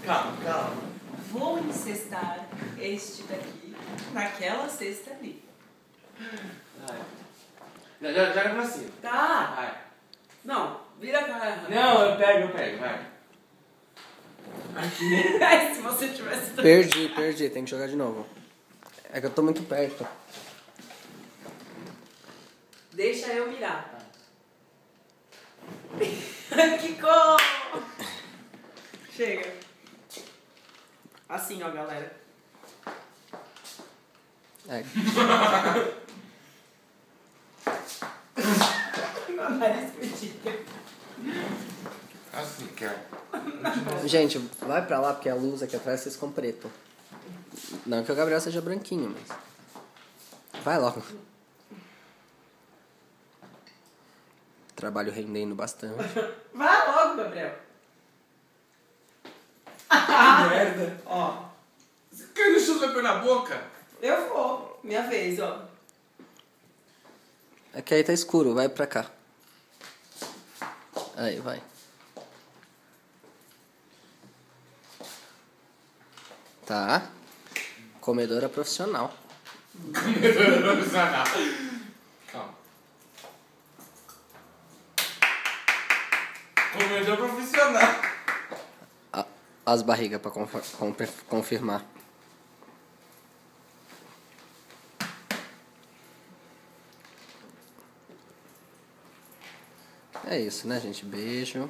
Calma, calma. Vou incestar este daqui naquela cesta ali. Vai. Joga pra cima. Tá. Vai. Não, vira a cara. Não, eu pego, vai. Se você tivesse... Perdi, tem que jogar de novo. É que eu tô muito perto. Deixa eu mirar. Que cor! Chega. Assim, ó, galera. É. Nariz curtinho. Assim, quer. Gente, vai pra lá porque a luz aqui atrás vocês ficam preto. Não que o Gabriel seja branquinho, mas... Vai logo. Trabalho rendendo bastante. Vai logo, Gabriel. Que merda. Ó, Você quer deixar o pé na boca? eu vou. Minha vez, ó. É que aí tá escuro, vai pra cá. Aí, vai. Tá. Comedora profissional. Profissional. Calma. Comedor profissional. As barrigas pra confirmar. É isso, né, gente? Beijo.